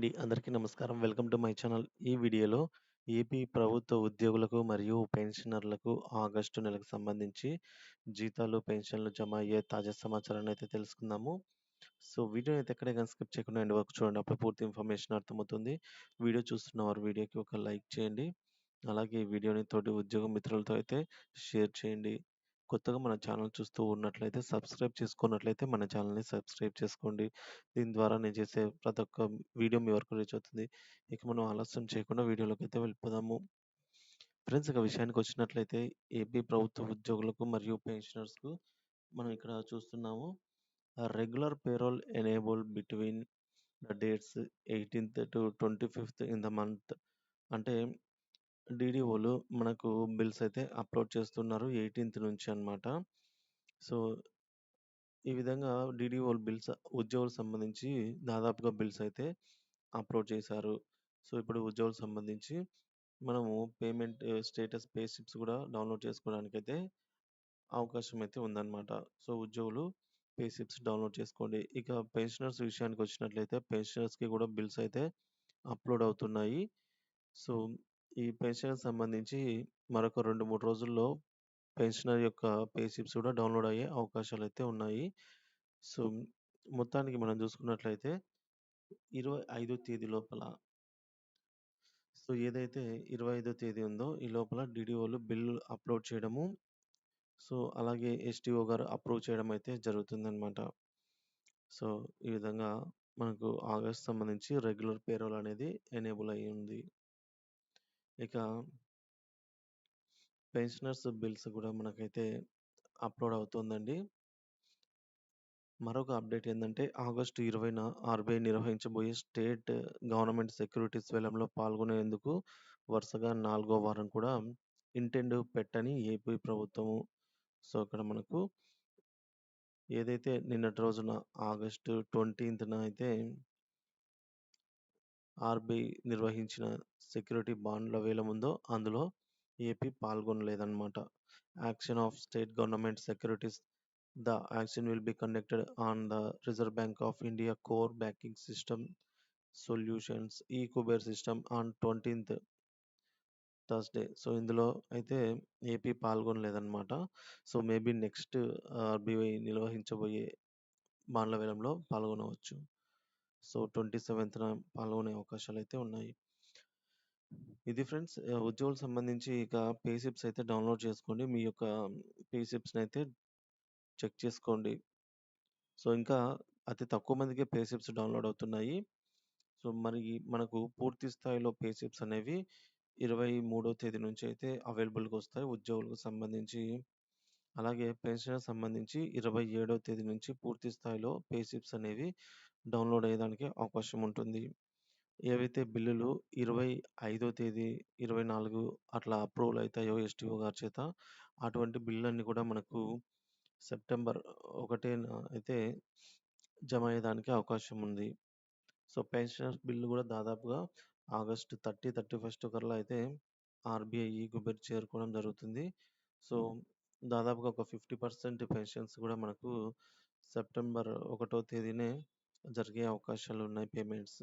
అండి. అందరికీ నమస్కారం. Welcome to my channel. ఈ వీడియోలో ఏపీ ప్రభుత్వ ఉద్యోగులకు మరియు పెన్షనర్లకు ఆగస్టు నెలకు సంబంధించి జీతాలు, పెన్షన్‌లు జమ అయ్యే తాజా సమాచారాన్ని అయితే తెలుసుకుందాము. సో, వీడియోని అయితే ఎక్కడ గాని స్కిప్ చేయకుండా ఎండ్ వరకు చూడండి. అప్పుడే పూర్తి ఇన్ఫర్మేషన్ అర్థమవుతుంది. వీడియో చూస్తున్నవారు వీడియోకి ఒక లైక్ చేయండి. అలాగే ఈ వీడియోని తోటి ఉద్యోగ మిత్రులతో అయితే షేర్ చేయండి. కొత్తగా మన ఛానల్ చూస్తూ ఉన్నట్లయితే సబ్స్క్రైబ్ చేసుకున్నట్లయితే మన ఛానల్‌ని సబ్స్క్రైబ్ చేసుకోండి. దీని ద్వారా నేను చేసే ప్రతి ఒక్క వీడియో మీ వరకు రీచ్ అవుతుంది. ఇక మనం ఆలస్యం చేయకుండా వీడియోలోకైతే వెళ్ళిపోదాము. ఫ్రెండ్స్ ఇక విషయానికొచ్చినట్లయితే ఏపీ ప్రభుత్వ ఉద్యోగులకు మరియు పెన్షనర్స్‌కు మనం ఇక్కడ చూస్తున్నాము. Regular payroll enable between the dates 18థ్ to 25థ్ in the month. అంటే డీడీఓలు మనకు బిల్స్ అయితే అప్‌లోడ్ చేస్తున్నారు 18థ్ నుంచి అన్నమాట. సో, ఈ విధంగా డీడీఓలు బిల్స్ ఉద్యోగులకు సంబంధించి దాదాపుగా బిల్స్ అయితే అప్‌లోడ్ చేశారు. సో, ఇప్పుడు ఉద్యోగులకు సంబంధించి మనము పేమెంట్ స్టేటస్ పే స్లిప్స్ కూడా డౌన్‌లోడ్ చేసుకోవడానికైతే అవకాశం అయితే ఉందన్నమాట. సో, ఉద్యోగులు పే స్లిప్స్ డౌన్‌లోడ్ చేసుకోండి. ఇక పెన్షనర్స్ విషయానికొచ్చినట్లయితే పెన్షనర్స్‌కి కూడా బిల్స్ అయితే అప్‌లోడ్ అవుతున్నాయి. సో, ఈ పెన్షన్‌కి సంబంధించి మరొక 2, 3 రోజుల్లో పెన్షనర్ యొక్క పే స్లిప్స్ కూడా డౌన్‌లోడ్ అయ్యే అవకాశాలైతే ఉన్నాయి. సో, మొత్తానికి మనం చూసుకున్నట్లయితే 25 తేదీ లోపల ఏదైతే 25 తేదీ ఉందో ఈ లోపల డీడీఓలు బిల్ అప్‌లోడ్ చేయడము, సో, అలాగే ఎస్‌టీఓ గారు అప్రూవ్ చేయడం అయితే జరుగుతుందన్నమాట. సో, ఈ విధంగా మనకు ఆగస్ట్ సంబంధించి రెగ్యులర్ పేరోల్ అనేది ఎనేబుల్ అయ్యింది. ఇక పెన్షనర్స్ బిల్స్ కూడా మనకైతే అప్‌లోడ్ అవుతుందండి. మరొక అప్డేట్ ఏందంటే ఆగస్టు 20న ఆర్‌బీఐ నిర్వహించబోయే స్టేట్ గవర్నమెంట్ సెక్యూరిటీస్ వేలంలో పాల్గొనేందుకు వరుసగా 4గో వారం కూడా ఇంటెండ్ పెట్టని ఏపీ ప్రభుత్వము. సో, ఇక్కడ మనకు ఏదైతే నిన్నటి రోజున ఆగస్టు 20న అయితే ఆర్‌బీఐ నిర్వహించిన సెక్యూరిటీ బాండ్ల వేలం ఉందో అందులో ఏపీ పాల్గొనలేదన్నమాట. Action of state government securities. The action will be conducted on the Reserve Bank of India core banking system solutions e-Kuber system on 20th Thursday. So, ఇందులో అయితే ఏపీ పాల్గొనలేదన్నమాట. సో, మేబీ నెక్స్ట్ ఆర్‌బీఐ నిర్వహించబోయే బాండ్ల వేలంలో పాల్గొనవచ్చు. So, 27థ్‌న పాల్గొనే అవకాశాలైతే ఉన్నాయి. ఇది ఫ్రెండ్స్ ఉద్యోగులకు సంబంధించి ఇక పే స్లిప్స్ అయితే డౌన్‌లోడ్ చేసుకోండి. మీ యొక్క పే స్లిప్స్‌నైతే చెక్ చేసుకోండి. సో, ఇంకా అతి తక్కువ మందికే పే స్లిప్స్ డౌన్‌లోడ్ అవుతున్నాయి. సో, మరి మనకు పూర్తి స్థాయిలో పే స్లిప్స్ అనేవి 23 తేదీ నుంచి అయితే అవైలబుల్‌గొస్తాయి ఉద్యోగులకు సంబంధించి. అలాగే పెన్షనర్స్ సంబంధించి 27 తేదీ నుంచి పూర్తి స్థాయిలో పే స్లిప్స్ అనేవి డౌన్‌లోడ్ అయ్యేదానికి అవకాశం ఉంటుంది. ఏవైతే బిల్లులు 25 తేదీ, 24 అట్లా అప్రూవల్ అయితాయో ఎస్‌టీఓ గారి చేత, అటువంటి బిల్లులన్నీ కూడా మనకు సెప్టెంబర్ 1న అయితే జమ అయ్యేదానికి అవకాశం ఉంది. సో, పెన్షనర్స్ బిల్లు కూడా దాదాపుగా ఆగస్టు 30, 31 కల్లా అయితే ఆర్‌బీఐ కుబేర్ చేరుకోవడం జరుగుతుంది. సో, దాదాపుగా ఒక 50% పెన్షన్స్ కూడా మనకు సెప్టెంబర్ 1 తేదీనే జరిగే అవకాశాలున్నాయి పేమెంట్స్.